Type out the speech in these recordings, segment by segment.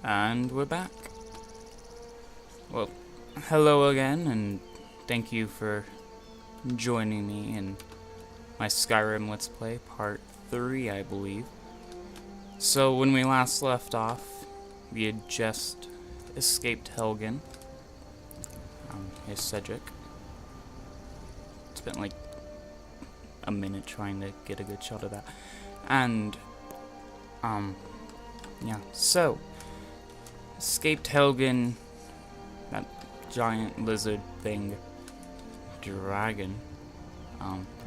And we're back. Well, hello again, and thank you for joining me in my Skyrim Let's Play, Part 3, I believe. So, when we last left off, we had just escaped Helgen. Here's Sedryc. Spent like a minute trying to get a good shot of that. And, yeah, so escaped Helgen, that giant lizard thing, dragon.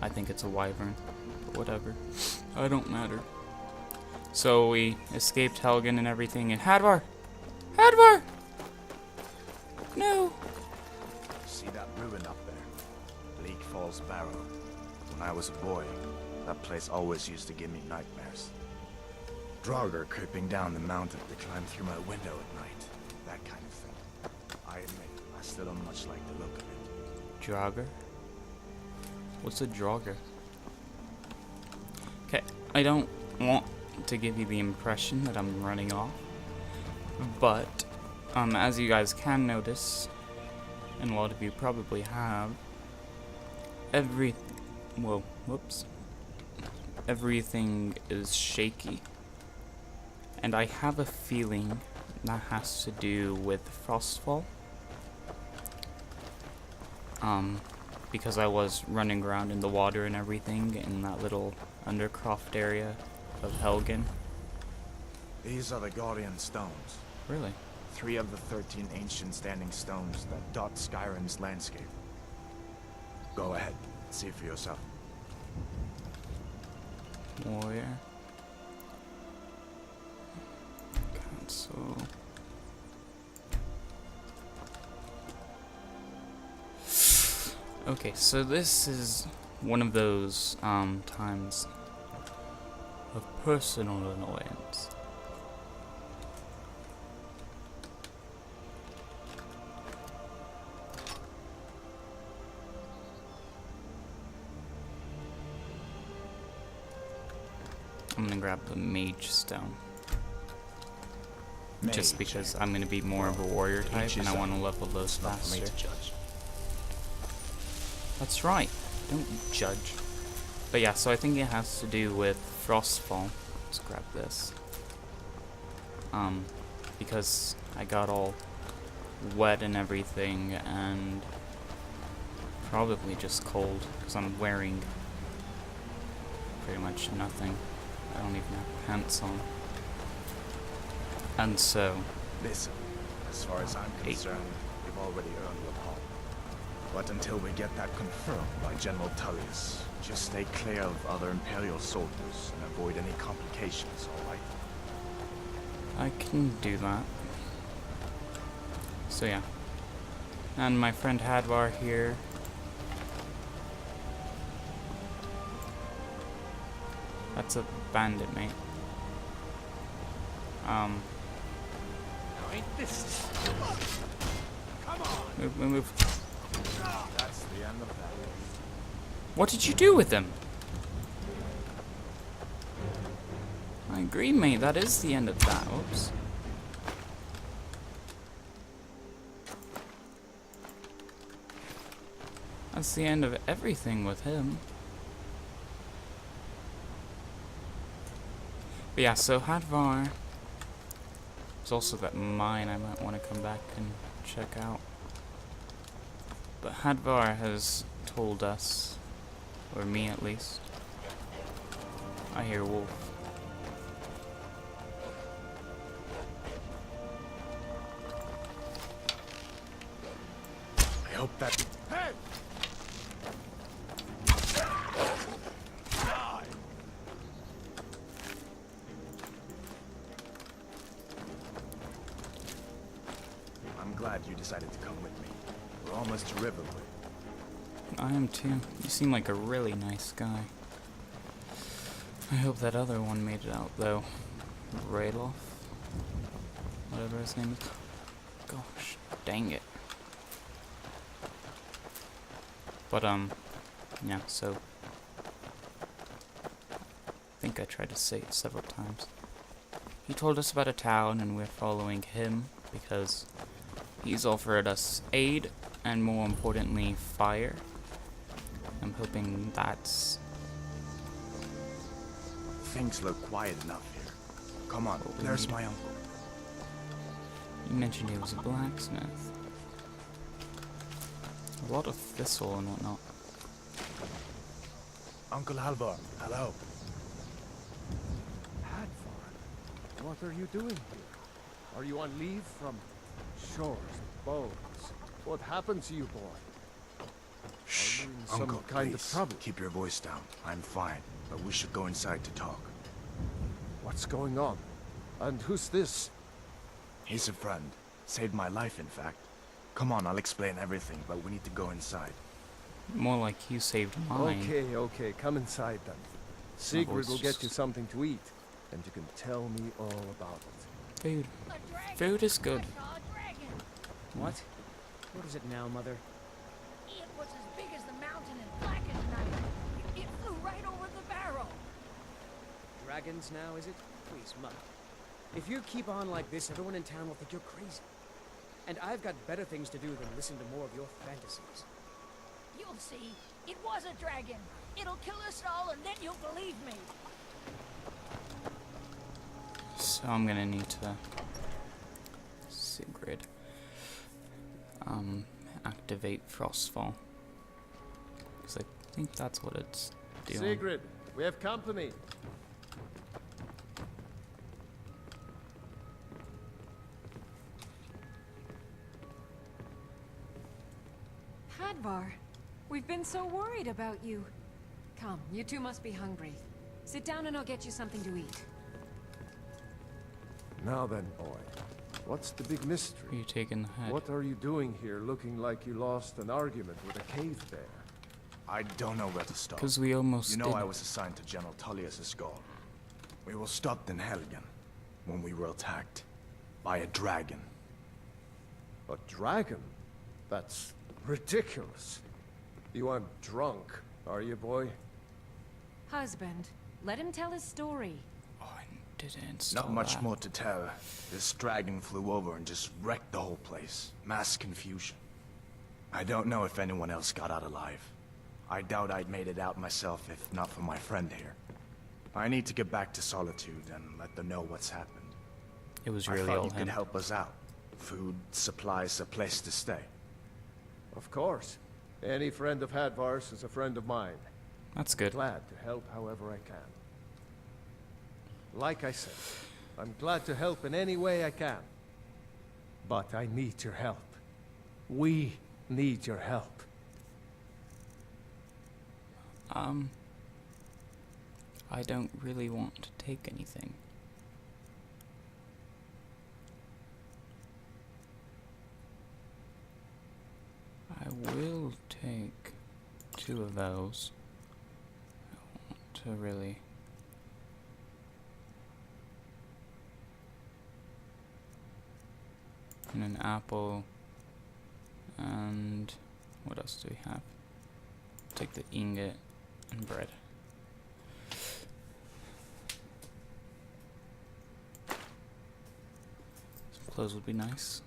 I think it's a wyvern, but whatever. I don't matter. So we escaped Helgen and everything, and Hadvar! Hadvar! No! See that ruin up there? Bleak Falls Barrow. When I was a boy, that place always used to give me nightmares. Draugr creeping down the mountain to climb through my window at night. That kind of thing. I admit, I still don't much like the look of it. Draugr? What's a Draugr? Okay, I don't want to give you the impression that I'm running off, but as you guys can notice, and a lot of you probably have, everything is shaky, and I have a feeling that has to do with frostfall. Because I was running around in the water and everything in that little undercroft area of Helgen. These are the Guardian Stones. Really? 3 of the 13 ancient standing stones that dot Skyrim's landscape. Go ahead, see for yourself. Warrior. Cancel. Okay, so this is one of those times of personal annoyance. I'm gonna grab the mage stone. Just because I'm gonna be more of a warrior type and I want to level those faster. That's right, don't judge. But yeah, so I think it has to do with frostfall. Let's grab this. Because I got all wet and everything, and probably just cold, because I'm wearing pretty much nothing. I don't even have pants on. And so... Listen, as far as I'm concerned, you've already earned your palm. But until we get that confirmed by General Tullius, just stay clear of other Imperial soldiers and avoid any complications, alright? I can do that. So yeah. And my friend Hadvar here. That's a bandit, mate. Move. That's the end of that. What did you do with them? I agree, mate. That is the end of that. Oops. That's the end of everything with him. But yeah, so Hadvar. There's also that mine I might want to come back and check out. But Hadvar has told us, or me at least. I hear wolf. I hope that... Hey! I'm glad you decided to come with me. We're almost to Riverwood. I am too. You seem like a really nice guy. I hope that other one made it out, though. Ralof? Whatever his name is. Gosh, dang it. But, yeah, so... I think I tried to say it several times. he told us about a town and we're following him because he's offered us aid and, more importantly, fire. I'm hoping that's... Things look quiet enough here. Come on, there's my uncle. You mentioned he was a blacksmith. A lot of thistle and whatnot. Uncle Hadvar, hello. Hadvar, what are you doing here? Are you on leave from shores, bones? What happened to you, boy? Shh, Are you in some Uncle, kind please. of trouble? Keep your voice down. I'm fine, but we should go inside to talk. What's going on? And who's this? He's a friend. Saved my life, in fact. Come on, I'll explain everything, but we need to go inside. More like you saved mine. Okay, come inside then. Sigrid will get you something to eat, and you can tell me all about it. Food. Food is good. What? What is it now, Mother? It was as big as the mountain and black as night. It flew right over the barrow. Dragons now, is it? Please, Mother. If you keep on like this, everyone in town will think you're crazy. And I've got better things to do than listen to more of your fantasies. You'll see. It was a dragon. It'll kill us all, and then you'll believe me. So I'm gonna need to... Sigrid. Activate Frostfall. Because I think that's what it's doing. Sigrid, we have company. Hadvar, we've been so worried about you. Come, you two must be hungry. Sit down and I'll get you something to eat. Now then, boy. What's the big Are mystery? you taking the head? What are you doing here looking like you lost an argument with a cave bear? I don't know where to start. Because we almost You know did. I was assigned to General Tullius' guard. We were stopped in Helgen when we were attacked by a dragon. A dragon? That's ridiculous. You aren't drunk, are you, boy? Husband, let him tell his story. Oh, I didn't install Not much that. more to tell. This dragon flew over and just wrecked the whole place. Mass confusion. I don't know if anyone else got out alive. I doubt I'd made it out myself if not for my friend here. I need to get back to Solitude and let them know what's happened. It was I really thought all you could him. help us out. Food, supplies, a place to stay. Of course. Any friend of Hadvar's is a friend of mine. That's good. Glad to help however I can. Like I said, I'm glad to help in any way I can. But I need your help. We need your help. I don't really want to take anything. I will take 2 of those. I want to really... And an apple. And what else do we have? Take the ingot and bread. Some clothes would be nice.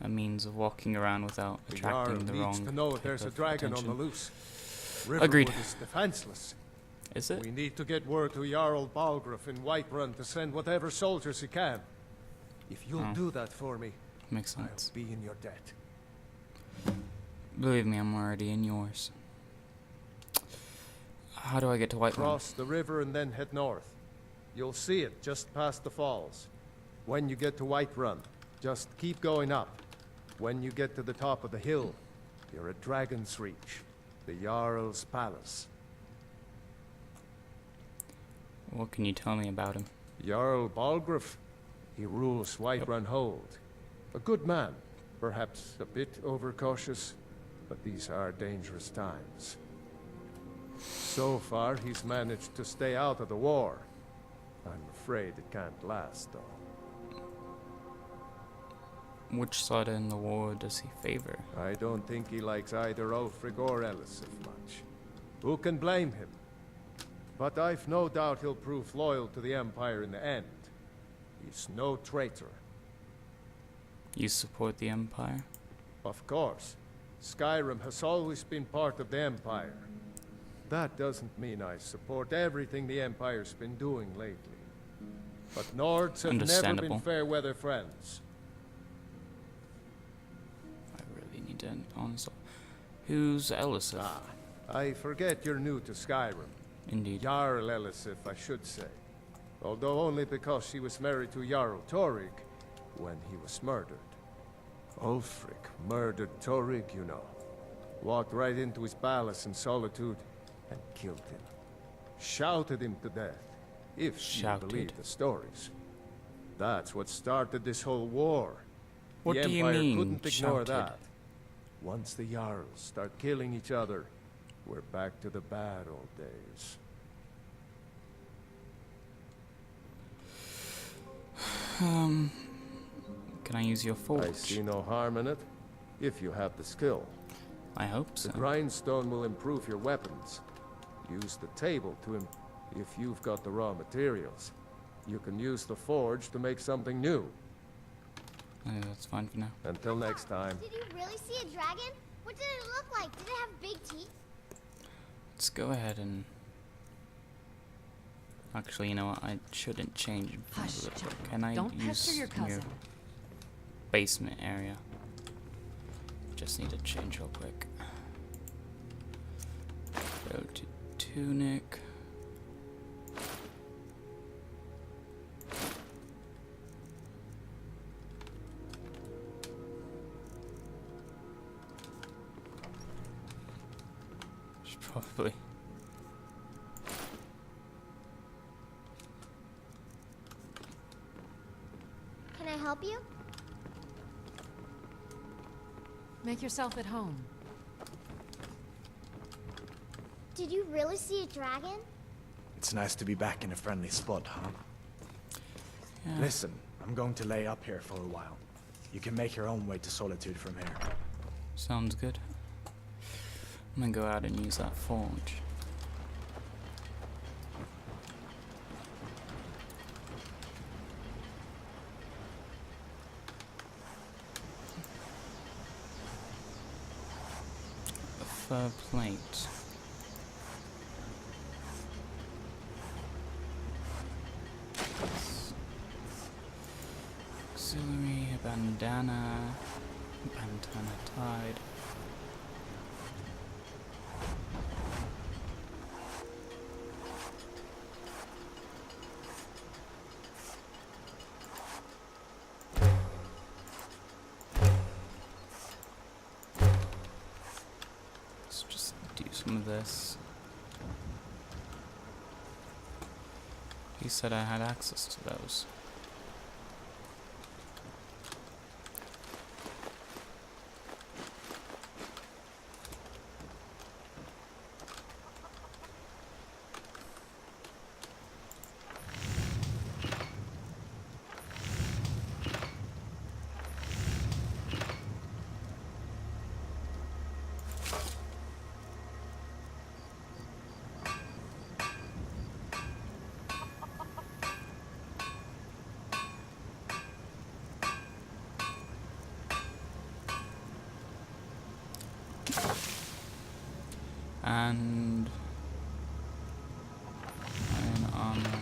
A means of walking around without The Jarl attracting the needs wrong to know if there's a type of dragon on the attention. loose. Agreed. Riverwood is defenseless. Is it? We need to get word to Jarl Balgruuf in Whiterun to send whatever soldiers he can. If you'll Oh. do that for me, Makes I'll sense. be in your debt. Believe me, I'm already in yours. How do I get to Whiterun? Cross the river and then head north. You'll see it just past the falls. When you get to Whiterun, just keep going up. When you get to the top of the hill, you're at Dragon's Reach, the Jarl's palace. What can you tell me about him? Jarl Balgruuf, he rules Whiterun Hold. A good man, perhaps a bit overcautious, but these are dangerous times. So far, he's managed to stay out of the war. I'm afraid it can't last, though. Which side in the war does he favor? I don't think he likes either Ulfric or Elisif much. Who can blame him? But I've no doubt he'll prove loyal to the Empire in the end. He's no traitor. You support the Empire? Of course. Skyrim has always been part of the Empire. That doesn't mean I support everything the Empire's been doing lately. But Nords have never Understandable. been fair weather friends. I really need to honestly. Who's Elisif? Ah, I forget you're new to Skyrim. Indeed. Jarl Elisif, I should say. Although only because she was married to Jarl Torygg when he was murdered. Ulfric murdered Torygg, you know. Walked right into his palace in Solitude and killed him. Shouted him to death, if you believe the stories. That's what started this whole war. What the do you Empire mean, couldn't ignore shouted? that. Once the Jarls start killing each other, we're back to the bad old days. Can I use your forge? I see no harm in it, if you have the skill. I hope so. The grindstone will improve your weapons. Use the table to if you've got the raw materials. You can use the forge to make something new. That's fine for now. Until next time. Did you really see a dragon? What did it look like? Did it have big teeth? Let's go ahead and... Actually, you know what? I shouldn't change it. Hush, John. Can I Don't use pester your cousin. basement area? Just need to change real quick. Go to tunic. Should probably. Can I help you? Make yourself at home. Did you really see a dragon? It's nice to be back in a friendly spot, huh? Yeah. Listen, I'm going to lay up here for a while. You can make your own way to Solitude from here. Sounds good. I'm gonna go out and use that forge. A fur plate. Auxiliary, a bandana tied. Let's just do some of this. He said I had access to those. And iron armor.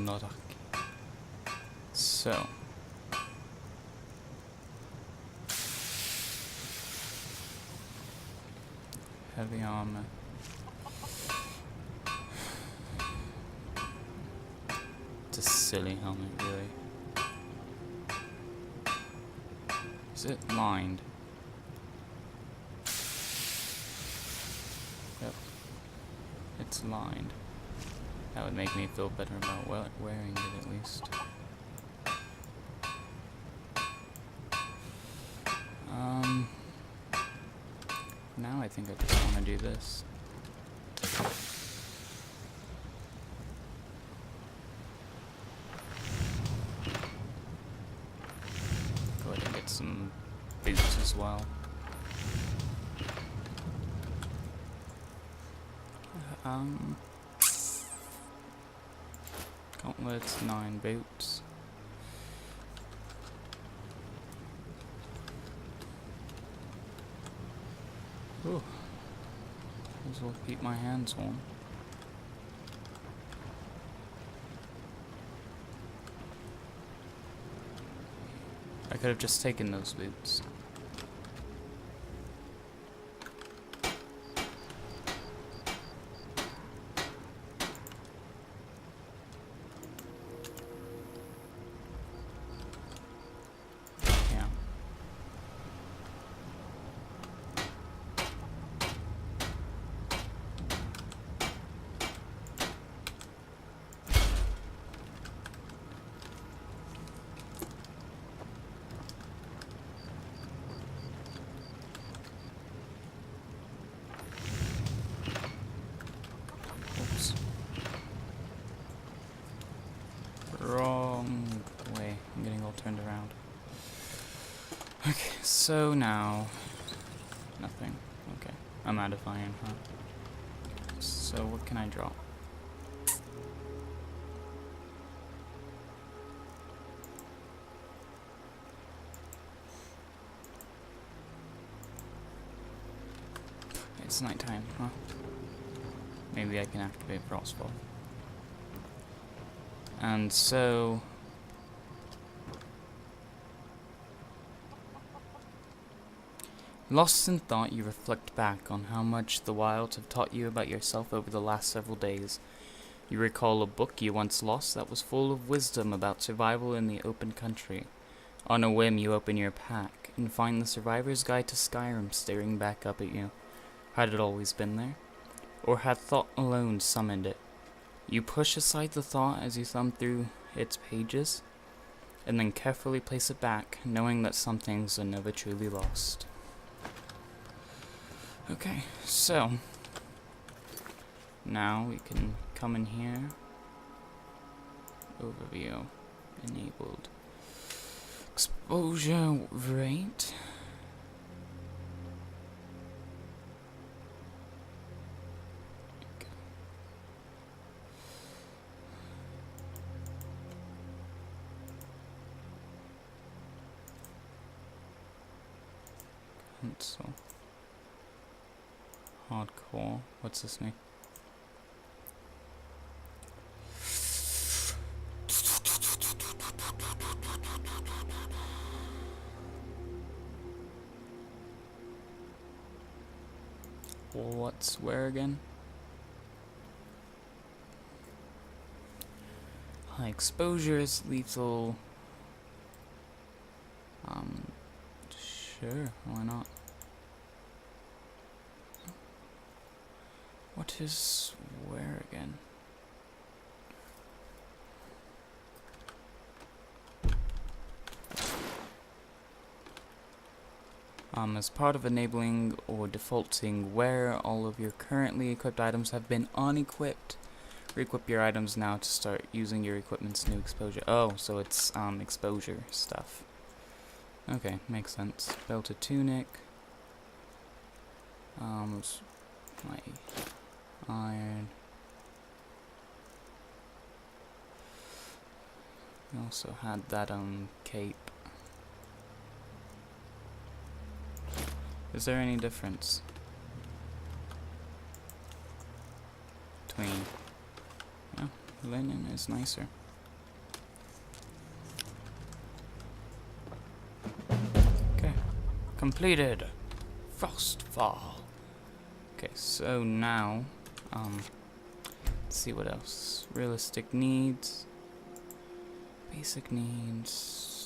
Not okay. So. Heavy armor. It's a silly helmet, really. Is it lined? Yep. It's lined. That would make me feel better about wearing it at least. Now I think I just want to do this. as well. Gauntlets, 9 boots. Ooh. These will keep my hands warm. I could have just taken those boots. Yeah. Oops. Wrong way. I'm getting all turned around. Okay, so now... Nothing. Okay. I'm out of iron, huh? So what can I drop? It's nighttime, huh? Maybe I can activate Frostfall. And so... Lost in thought, you reflect back on how much the wilds have taught you about yourself over the last several days. You recall a book you once lost that was full of wisdom about survival in the open country. On a whim, you open your pack and find the Survivor's Guide to Skyrim staring back up at you. Had it always been there? Or had thought alone summoned it? You push aside the thought as you thumb through its pages, and then carefully place it back, knowing that some things are never truly lost. Okay, so now we can come in here. Overview enabled. Exposure rate. Cancel. Hardcore. What's this name? What's where again? High exposure is lethal. Sure, why not? What is where again? As part of enabling or defaulting where all of your currently equipped items have been unequipped, re-equip your items now to start using your equipment's new exposure. Oh, so it's exposure stuff. Okay, makes sense. Belted tunic. My iron. We also had that cape. Is there any difference between? Yeah, linen is nicer. Okay, completed. Frostfall. Okay, so now, let's see what else. Realistic needs. Basic needs.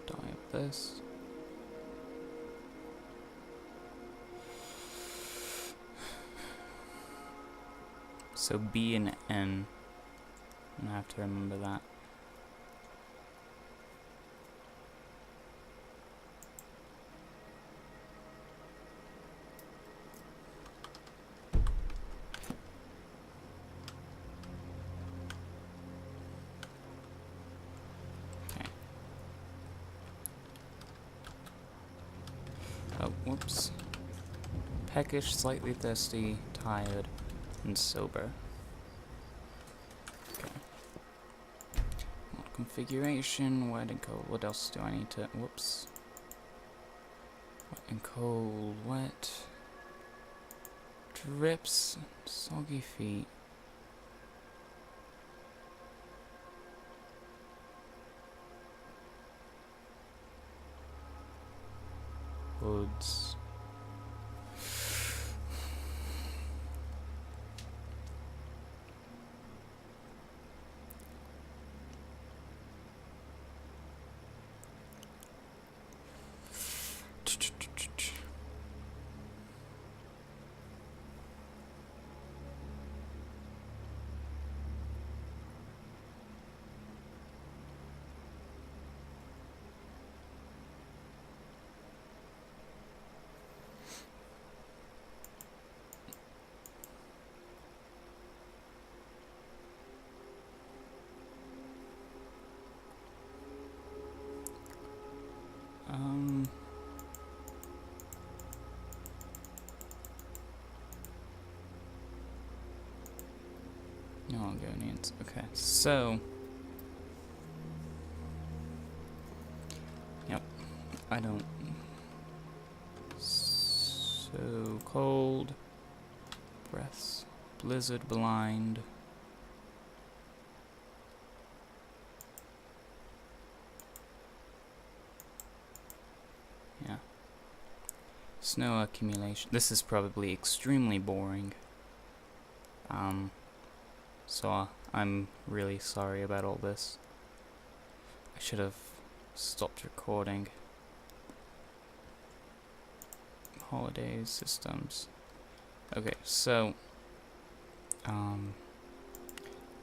Die of this. So B and N. I have to remember that. Whoops. Peckish, slightly thirsty, tired, and sober. Okay. Configuration, wet and cold. What else do I need to... Whoops. Wet and cold, wet. Drips, soggy feet. Hoods. No Argonians. Okay, so yep, I don't. So cold, breaths, blizzard, blind. Yeah. Snow accumulation. This is probably extremely boring. So I'm really sorry about all this. I should have stopped recording. Holidays, systems. Okay, so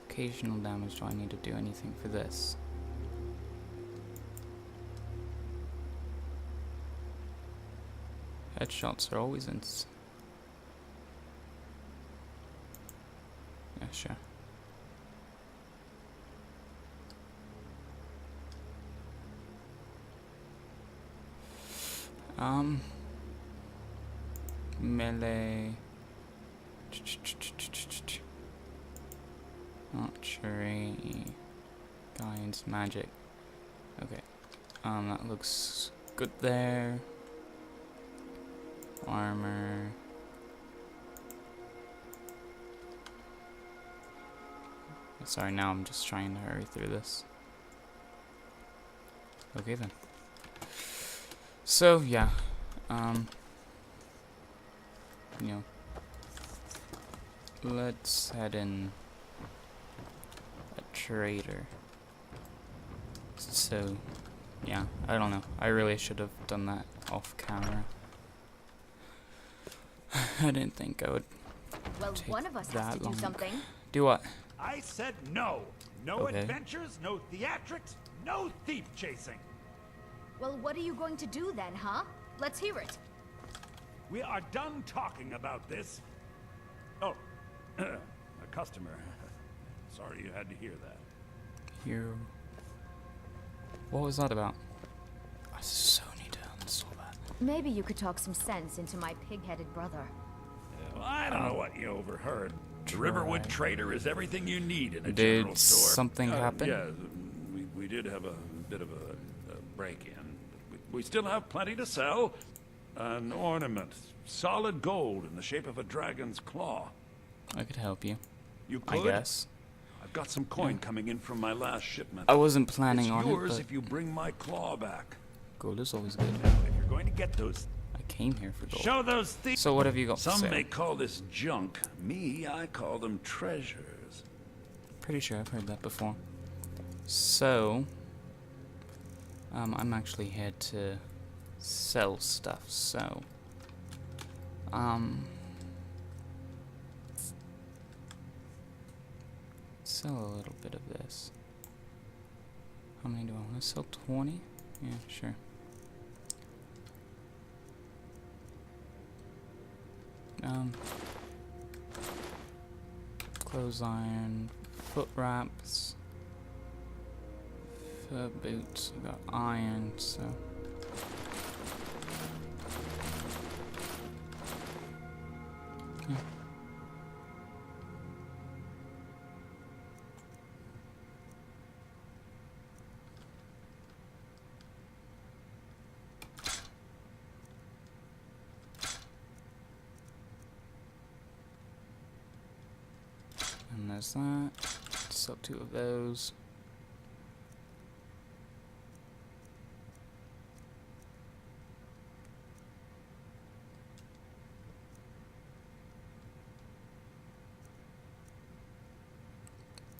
occasional damage. Do I need to do anything for this? Headshots are always yeah, sure. Melee, archery, guides, magic. Okay, that looks good there. Armor. Sorry, now I'm just trying to hurry through this. Okay then. So yeah, you know, let's head in a trader. So yeah, I don't know. I really should have done that off camera. I didn't think I would. Well, take one of us has that to long. do something. Do what? I said no. No Okay. adventures, no theatrics, no thief chasing. Well, what are you going to do then, huh? Let's hear it. We are done talking about this. Oh, a customer. Sorry you had to hear that. Here. What was that about? I so need to uninstall that. Maybe you could talk some sense into my pig-headed brother. Well, I don't know what you overheard. The Try. Riverwood Trader is everything you need in a Did general store. something happen? Yeah, we did have a bit of a break-in. We still have plenty to sell. An ornament, solid gold in the shape of a dragon's claw. I could help you. You could? I guess. I've got some coin coming in from my last shipment. I wasn't planning it's on yours it, if you bring my claw back. but gold is always good. Now, if you're going to get those, I came here for gold. show those thieves. So what have you got for Some sale? may call this junk. Me, I call them treasures. Pretty sure I've heard that before. So, I'm actually here to sell stuff, so, sell a little bit of this. How many do I want to sell? 20? Yeah, sure. Clothes iron, foot wraps, fur boots, I got iron, so. there's that. Sell 2 of those.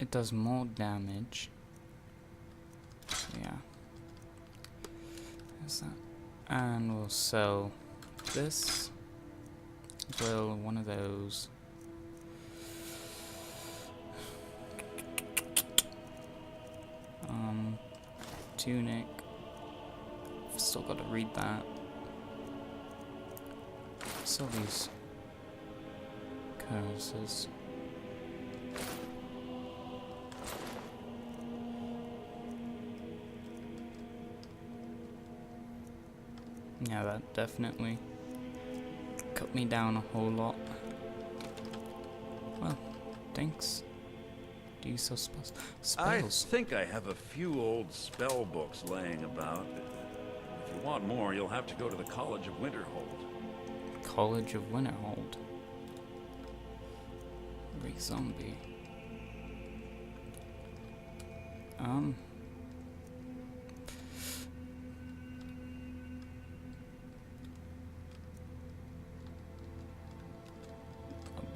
It does more damage. So yeah. There's that. And we'll sell this. As well, one of those. Tunic. Still got to read that. Sell these curses. Yeah, that definitely cut me down a whole lot. Well, thanks. Do you sell spells? I think I have a few old spell books laying about. If you want more, you'll have to go to the College of Winterhold. College of Winterhold. Big zombie. A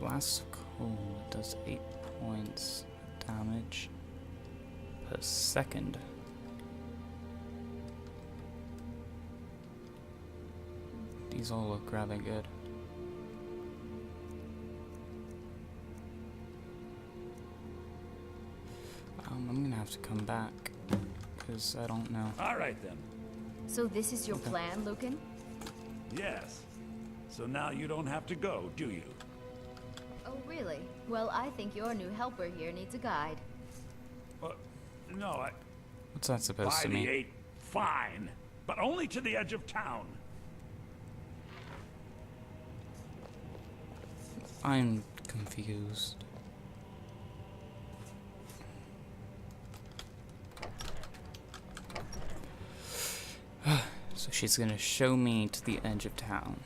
blast of cold does 8 points damage per second. These all look rather good. I'm gonna have to come back because I don't know. All right then. So this is your plan, Lucan? Yes. So now you don't have to go, do you? Oh, really? Well, I think your new helper here needs a guide. No, What's that supposed by to the mean? 8, fine. But only to the edge of town. I'm confused. So she's gonna show me to the edge of town.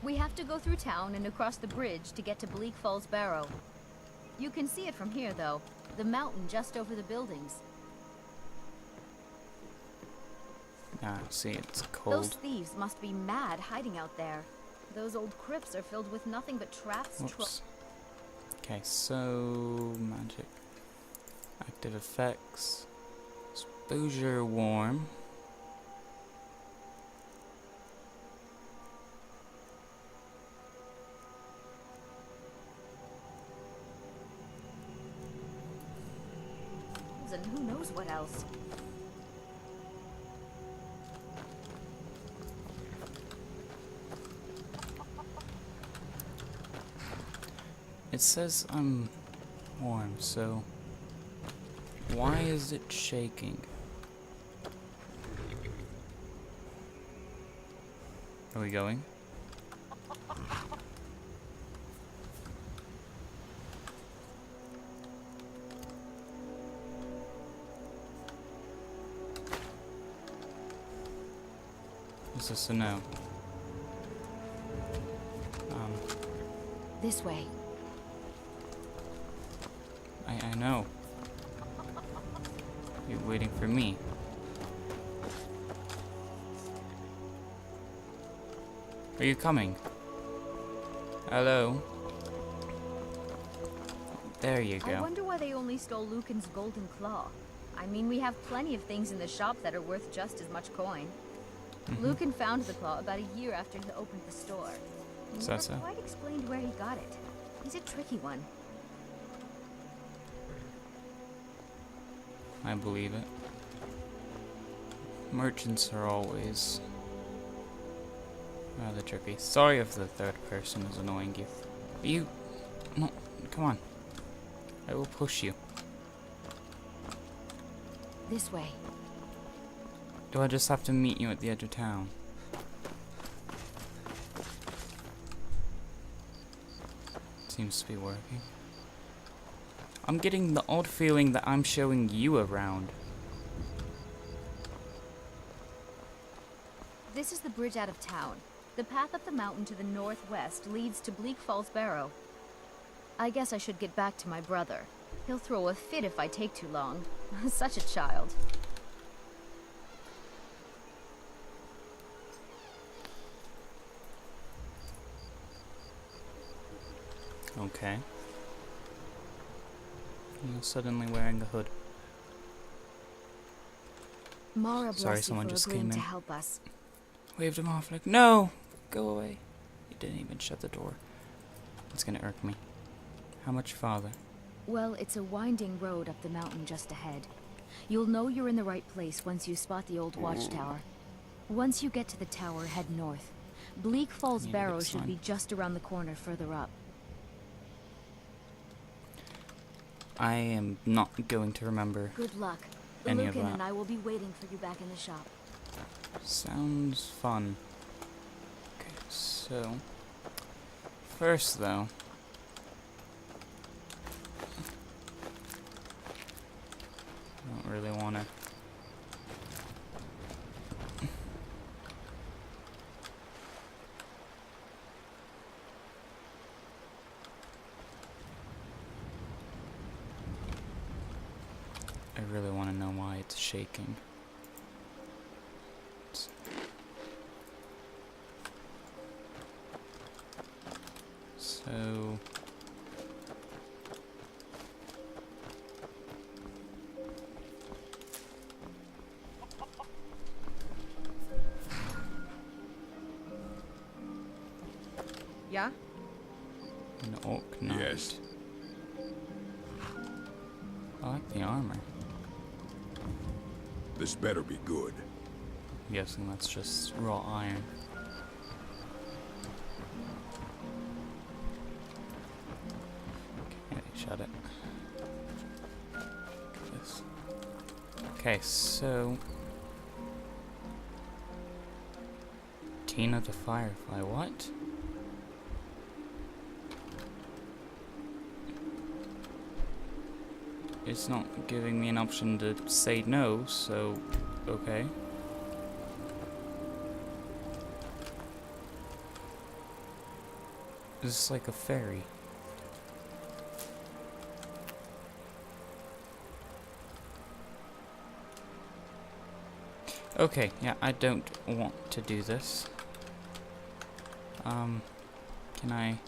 We have to go through town and across the bridge to get to Bleak Falls Barrow. You can see it from here, though. The mountain just over the buildings. Ah, see, it's Those cold. thieves must be mad hiding out there. Those old crypts are filled with nothing but traps. Whoops. Okay, so magic. Active effects. Exposure warm. And who knows what else. It says I'm warm, so why is it shaking? Are we going? Is this a no? This way. I know. You're waiting for me. Are you coming? Hello? There you I go. wonder why they only stole Lucan's golden claw. I mean, we have plenty of things in the shop that are worth just as much coin. Lucan found the claw about a year after he opened the store. He Is that never so? quite explained where he got it. He's a tricky one. I believe it. Merchants are always rather tricky. Sorry if the third person is annoying you. You... No, come on. I will push you. This way. Do I just have to meet you at the edge of town? Seems to be working. I'm getting the odd feeling that I'm showing you around. This is the bridge out of town. The path up the mountain to the northwest leads to Bleak Falls Barrow. I guess I should get back to my brother. He'll throw a fit if I take too long. Such a child. Okay. You're suddenly wearing a hood. Mara Sorry, bless you someone for just agreeing came to in. help us. Waved him off like, no! Go away. He didn't even shut the door. It's gonna irk me. How much farther? Well, it's a winding road up the mountain just ahead. You'll know you're in the right place once you spot the old watchtower. Once you get to the tower, head north. Bleak Falls Need a Barrow big should sign. be just around the corner further up. I am not going to remember. Good luck. Any of Lucan that. and I will be waiting for you back in the shop. Sounds fun. Okay, so... First, though... I don't really want to... I really want to know why it's shaking. So... Yeah? An orc knight. Yes. I like the armor. This better be good. I'm guessing that's just raw iron. Okay, shut it. Yes. Okay, so... Tina the Firefly, what? It's not giving me an option to say no, so okay. This is like a fairy. Okay, yeah, I don't want to do this. Can I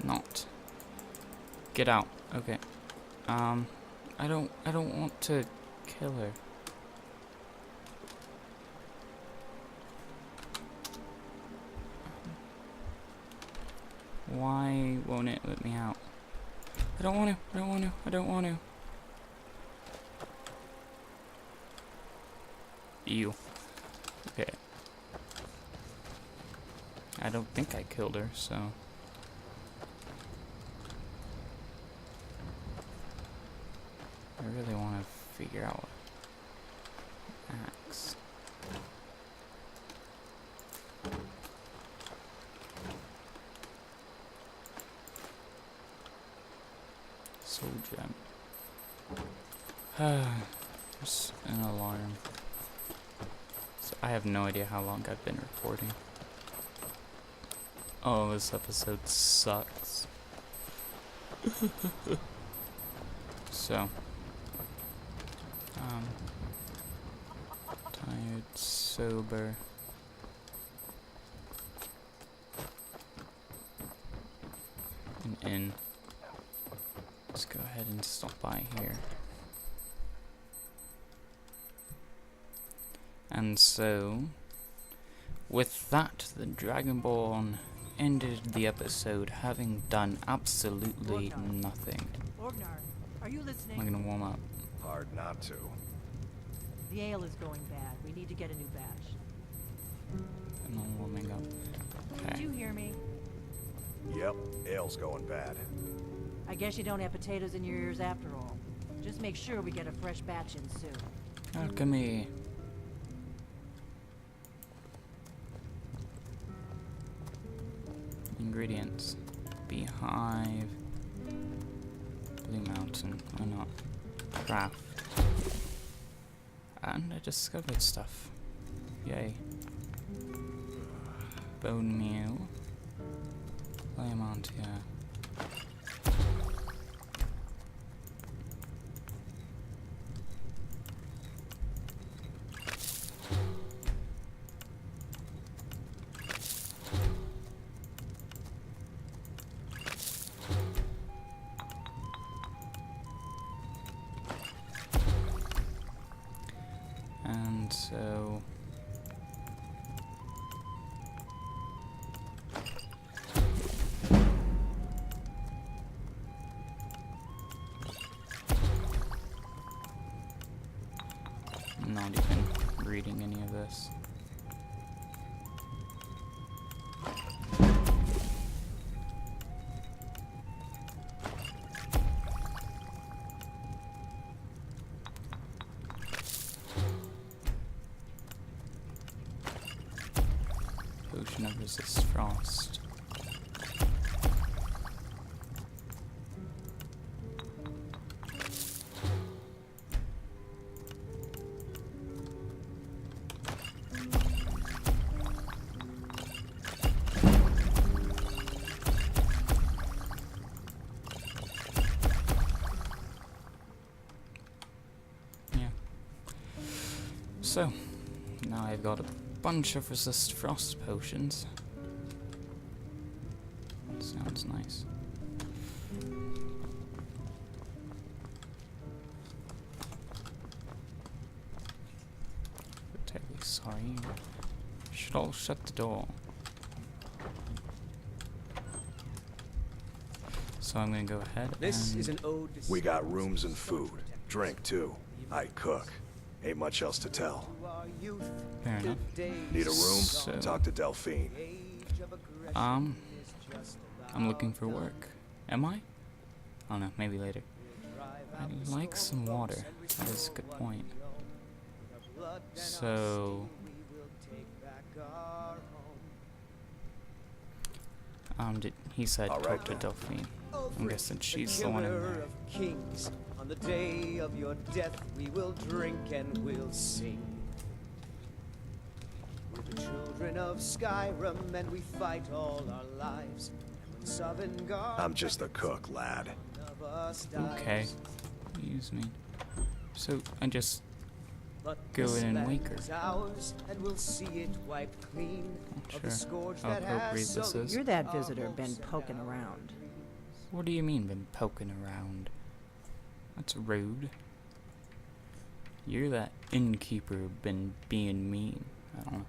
not? Get out. Okay. I don't want to kill her. Why won't it let me out? I don't want to. I don't want to. I don't want to. Ew. Okay. I don't think I killed her, so... I really want to figure out axe. Soul gem. There's an alarm. So I have no idea how long I've been recording. Oh, this episode sucks. So, tired, sober. An inn. Let's go ahead and stop by here. And so, with that, the Dragonborn ended the episode having done absolutely nothing. Orgnar, are you listening? I'm gonna warm up. Hard not to. The ale is going bad. We need to get a new batch. And I'm warming up. Did Okay. you hear me? Yep, ale's going bad. I guess you don't have potatoes in your ears after all. Just make sure we get a fresh batch in soon. Alchemy. Ingredients. Beehive. Blue Mountain. Why not? Craft. And I discovered stuff. Yay. Bone meal. reading any of this. Potion of resist frost. So, now I've got a bunch of resist frost potions. Sounds nice. But terribly sorry. You should all shut the door. So I'm gonna go ahead This and is an ode to We got rooms and food. Drink, too. I cook. Ain't much else to tell. fair enough. Need a room? So- Talk to Delphine. I'm looking for work. Am I? Oh no, maybe later. I'd like some water. That is a good point. So, he said All talk right, to then. Delphine. I'm guessing she's the one in there. Kings, on the day of your death, we will drink and we'll sing. We're the children of Skyrim, and we fight all our lives. And when Sovngarde I'm just a cook, lad. of us dies, Okay. Use me. So, I just but go this in and land wake her. is ours, and we'll see it wiped clean of the Sure. scourge How that appropriate has this is. You're that visitor been poking around. What do you mean been poking around? That's rude. You're that innkeeper been being mean. I don't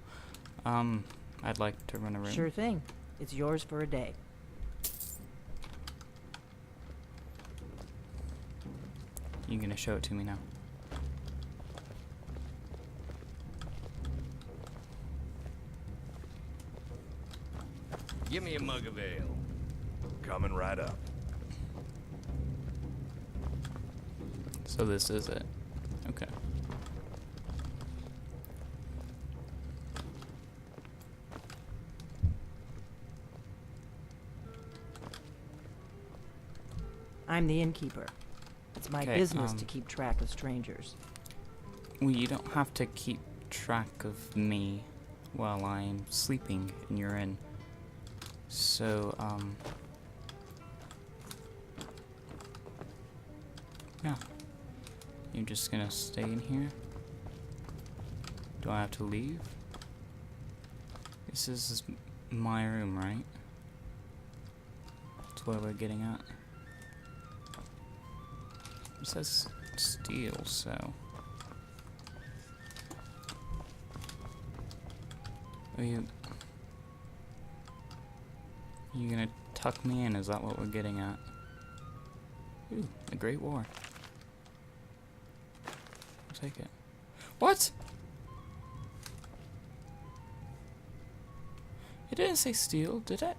know. I'd like to run a room. Sure thing. It's yours for a day. You gonna show it to me now? Give me a mug of ale. Coming right up. So this is it. Okay. I'm the innkeeper. It's my Okay, business to keep track of strangers. Well, you don't have to keep track of me while I'm sleeping in your inn. So, yeah. You're just gonna stay in here? Do I have to leave? This is my room, right? That's where we're getting at. It says steal, so... Are you gonna tuck me in? Is that what we're getting at? Ooh, the Great War. I'll take it. What? It didn't say steal, did it?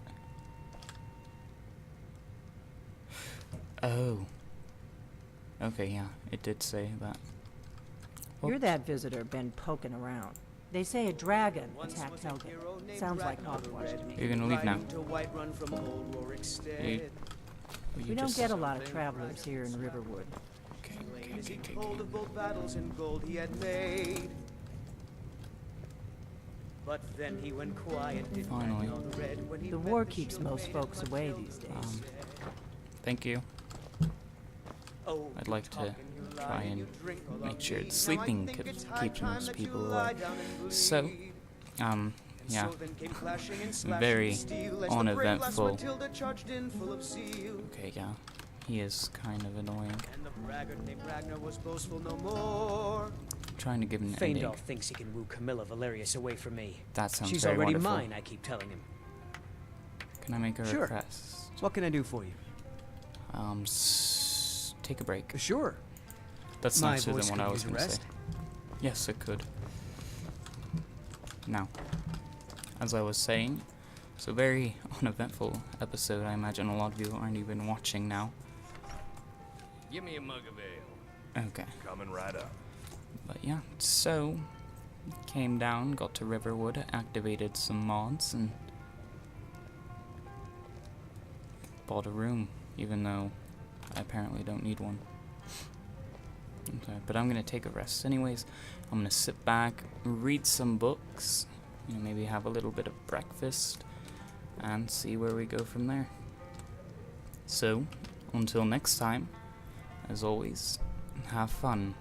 Oh. Okay, yeah, it did say that. You're Whoops. that visitor been poking around. They say a dragon attacked Helgen. Sounds like hogwash to me. You're gonna leave now. You, We don't get a lot of travelers here in Riverwood. Okay. battles in gold he had made. But then he went quiet, didn't Finally. hang on red when he The met war the keeps shoe most made of folks away these days. Thank you. Oh, I'd like you talk to and you lie try and and you drink all make of sure me. it's Now I sleeping think keeps it's high time most that you people lie away. down and So, bleed. yeah, So then came clashing and slashing very and steel as the uneventful. brave lass Matilda charged in full of zeal. Okay, yeah, he is kind of annoying. And the braggart named Ragnar was boastful no more. Trying to give him an ending. Feindal thinks he can woo Camilla Valerius away from me. That sounds She's very already wonderful. mine, I keep telling him. Can I make a Sure. request? What can I do for you? Take a break. Sure. That's My nicer voice than what could I was use a gonna say. rest. Yes, it could. Now, as I was saying, it's a very uneventful episode. I imagine a lot of you aren't even watching now. Give me a mug of ale. Okay. Coming right up. But yeah, so came down, got to Riverwood, activated some mods, and bought a room, even though I apparently don't need one. Okay, but I'm gonna take a rest anyways. I'm gonna sit back, read some books, you know, maybe have a little bit of breakfast, and see where we go from there. So, until next time, as always, have fun.